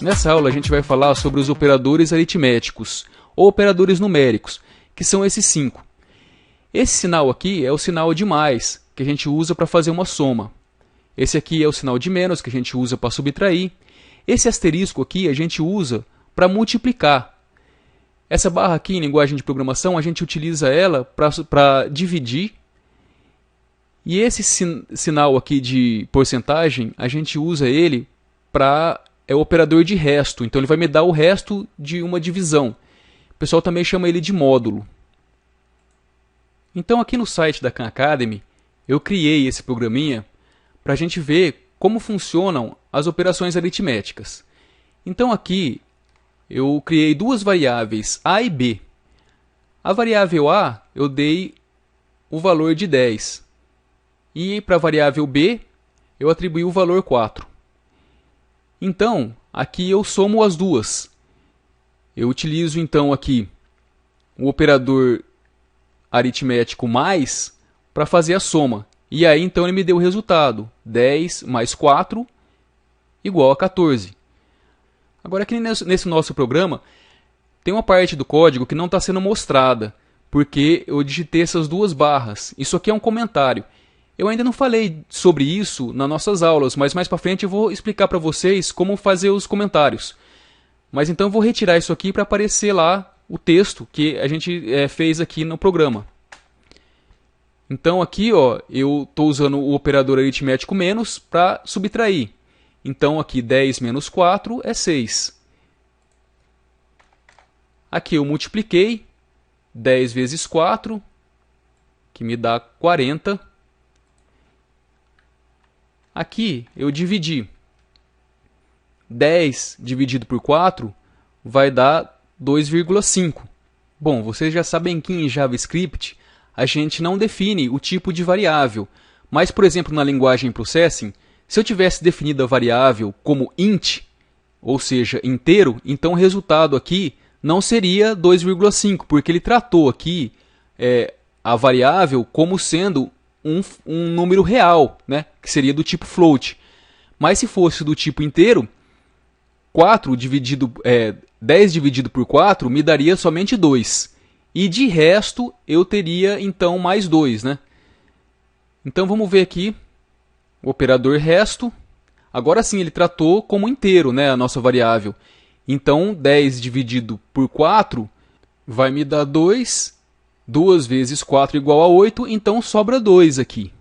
Nessa aula a gente vai falar sobre os operadores aritméticos, ou operadores numéricos, que são esses 5. Esse sinal aqui é o sinal de mais, que a gente usa para fazer uma soma. Esse aqui é o sinal de menos, que a gente usa para subtrair. Esse asterisco aqui a gente usa para multiplicar. Essa barra aqui, em linguagem de programação, a gente utiliza ela para dividir. E esse sinal aqui de porcentagem, a gente usa ele para... é o operador de resto, então ele vai me dar o resto de uma divisão. O pessoal também chama ele de módulo. Então aqui no site da Khan Academy, eu criei esse programinha para a gente ver como funcionam as operações aritméticas. Então aqui eu criei duas variáveis A e B. A variável A eu dei o valor de 10. E para a variável B eu atribuí o valor 4. Então, aqui eu somo as duas. Eu utilizo então aqui o operador aritmético mais para fazer a soma. E aí então ele me deu o resultado. 10 mais 4 igual a 14. Agora aqui nesse nosso programa tem uma parte do código que não está sendo mostrada, porque eu digitei essas duas barras. Isso aqui é um comentário. Eu ainda não falei sobre isso nas nossas aulas, mas mais para frente eu vou explicar para vocês como fazer os comentários. Mas então eu vou retirar isso aqui para aparecer lá o texto que a gente fez aqui no programa. Então aqui ó, eu estou usando o operador aritmético menos para subtrair. Então aqui 10 menos 4 é 6. Aqui eu multipliquei 10 vezes 4, que me dá 40. Aqui eu dividi. 10 dividido por 4 vai dar 2,5. Bom, vocês já sabem que em JavaScript a gente não define o tipo de variável. Mas, por exemplo, na linguagem Processing, se eu tivesse definido a variável como int, ou seja, inteiro, então o resultado aqui não seria 2,5, porque ele tratou aqui a variável como sendo um número real, né? Que seria do tipo float. Mas se fosse do tipo inteiro, 10 dividido por 4 me daria somente 2. E de resto eu teria então mais 2. Né? Então vamos ver aqui o operador resto. Agora sim ele tratou como inteiro, né, a nossa variável. Então 10 dividido por 4 vai me dar 2. 2 vezes 4 igual a 8, então sobra 2 aqui.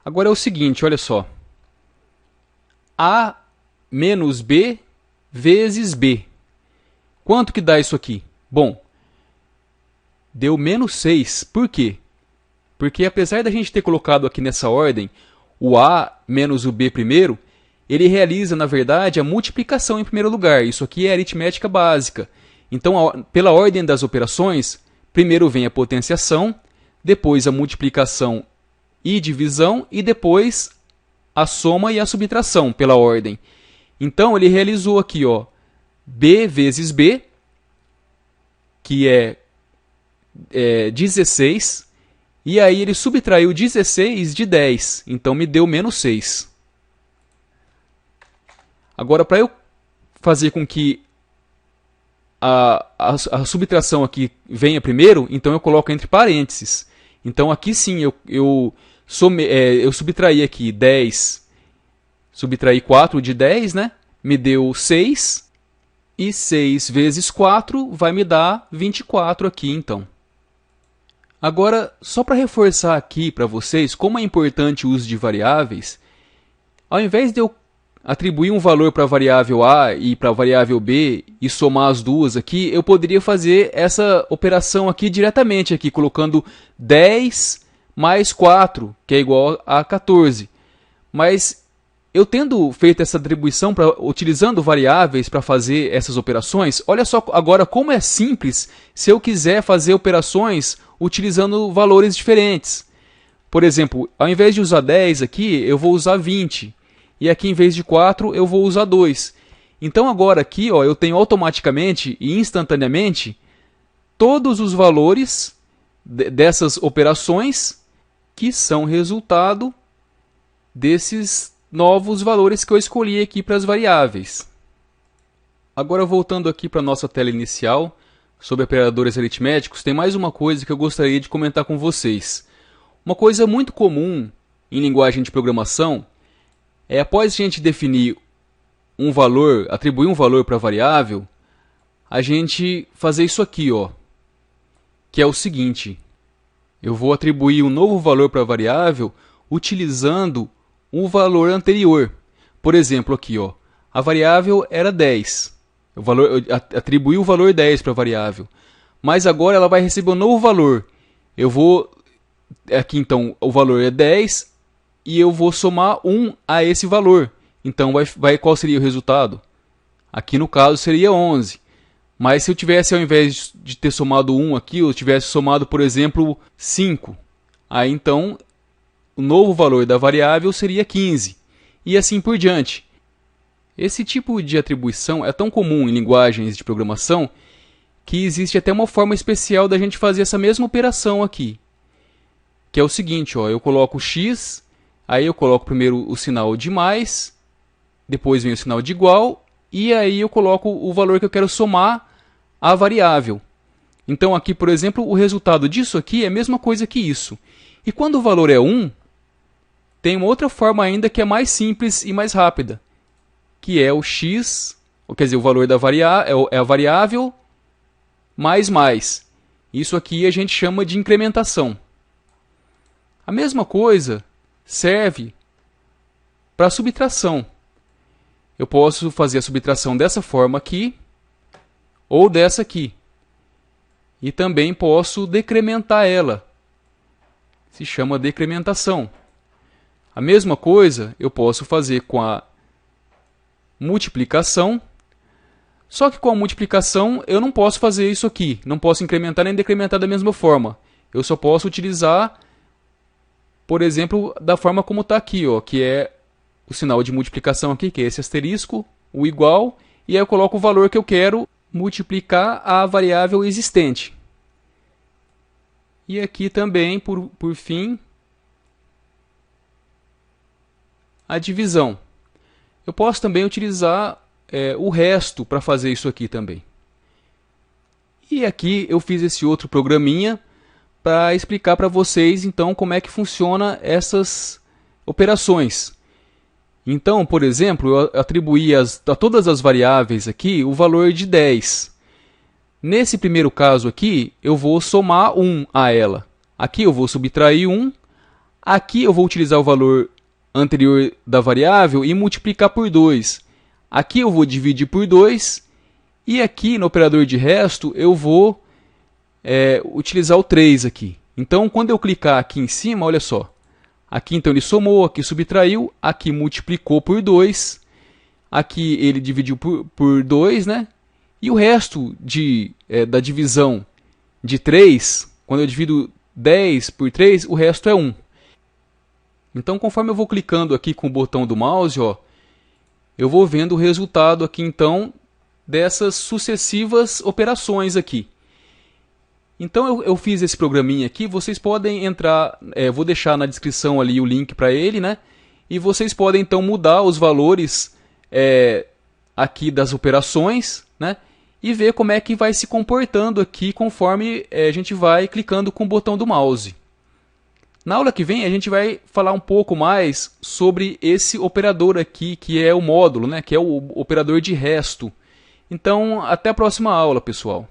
Agora é o seguinte, olha só. A menos B vezes B. Quanto que dá isso aqui? Bom, deu menos 6. Por quê? Porque apesar da gente ter colocado aqui nessa ordem o A menos o B primeiro, ele realiza, na verdade, a multiplicação em primeiro lugar. Isso aqui é aritmética básica. Então, pela ordem das operações, primeiro vem a potenciação, depois a multiplicação e divisão, e depois a soma e a subtração, pela ordem. Então, ele realizou aqui, ó, B vezes B, que é 16, e aí ele subtraiu 16 de 10, então me deu menos 6. Agora, para eu fazer com que a subtração aqui venha primeiro, então eu coloco entre parênteses. Então aqui sim eu subtraí aqui 10, subtraí 4 de 10, né? Me deu 6, e 6 vezes 4 vai me dar 24 aqui então. Agora, só para reforçar aqui para vocês como é importante o uso de variáveis, ao invés de eu atribuir um valor para a variável A e para a variável B e somar as duas aqui, eu poderia fazer essa operação aqui diretamente, aqui, colocando 10 mais 4, que é igual a 14. Mas eu tendo feito essa atribuição, utilizando variáveis para fazer essas operações, olha só agora como é simples se eu quiser fazer operações utilizando valores diferentes. Por exemplo, ao invés de usar 10 aqui, eu vou usar 20. E aqui, em vez de 4, eu vou usar 2. Então, agora aqui ó, eu tenho automaticamente e instantaneamente todos os valores dessas operações que são resultado desses novos valores que eu escolhi aqui para as variáveis. Agora, voltando aqui para a nossa tela inicial, sobre operadores aritméticos, tem mais uma coisa que eu gostaria de comentar com vocês. Uma coisa muito comum em linguagem de programação é, após a gente definir um valor, atribuir um valor para a variável, a gente fazer isso aqui, ó, que é o seguinte: eu vou atribuir um novo valor para a variável utilizando o valor anterior. Por exemplo, aqui, ó, a variável era 10. Eu atribuí o valor 10 para a variável. Mas agora ela vai receber um novo valor. Eu vou... Aqui, então, o valor é 10 e eu vou somar 1 a esse valor. Então, qual seria o resultado? Aqui, no caso, seria 11. Mas se eu tivesse, ao invés de ter somado 1 aqui, eu tivesse somado, por exemplo, 5. Aí, então, o novo valor da variável seria 15. E assim por diante. Esse tipo de atribuição é tão comum em linguagens de programação que existe até uma forma especial da gente fazer essa mesma operação aqui. Que é o seguinte, ó, eu coloco x, aí eu coloco primeiro o sinal de mais, depois vem o sinal de igual, e aí eu coloco o valor que eu quero somar à variável. Então aqui, por exemplo, o resultado disso aqui é a mesma coisa que isso. E quando o valor é 1, tem uma outra forma ainda que é mais simples e mais rápida, que é o x, quer dizer, o valor da variável, é a variável mais mais. Isso aqui a gente chama de incrementação. A mesma coisa serve para a subtração. Eu posso fazer a subtração dessa forma aqui, ou dessa aqui. E também posso decrementar ela. Se chama decrementação. A mesma coisa eu posso fazer com a multiplicação. Só que com a multiplicação eu não posso fazer isso aqui. Não posso incrementar nem decrementar da mesma forma. Eu só posso utilizar, por exemplo, da forma como está aqui, ó, que é o sinal de multiplicação aqui, que é esse asterisco, o igual, e aí eu coloco o valor que eu quero multiplicar a variável existente. E aqui também, por fim, a divisão. Eu posso também utilizar o resto para fazer isso aqui também. E aqui eu fiz esse outro programinha para explicar para vocês então como é que funciona essas operações. Então, por exemplo, eu atribuí a todas as variáveis aqui o valor de 10. Nesse primeiro caso aqui, eu vou somar 1 a ela. Aqui eu vou subtrair 1. Aqui eu vou utilizar o valor anterior da variável e multiplicar por 2. Aqui eu vou dividir por 2. E aqui no operador de resto eu vou utilizar o 3 aqui. Então, quando eu clicar aqui em cima, olha só. Aqui então ele somou, aqui subtraiu, aqui multiplicou por 2. Aqui ele dividiu por 2, né? E o resto da divisão de 3, quando eu divido 10 por 3, o resto é 1. Então, conforme eu vou clicando aqui com o botão do mouse, ó, eu vou vendo o resultado aqui, então, dessas sucessivas operações aqui. Então, eu fiz esse programinha aqui, vocês podem entrar, vou deixar na descrição ali o link para ele, né? E vocês podem, então, mudar os valores aqui das operações, né? E ver como é que vai se comportando aqui conforme a gente vai clicando com o botão do mouse. Na aula que vem a gente vai falar um pouco mais sobre esse operador aqui, que é o módulo, né? Que é o operador de resto. Então, até a próxima aula, pessoal.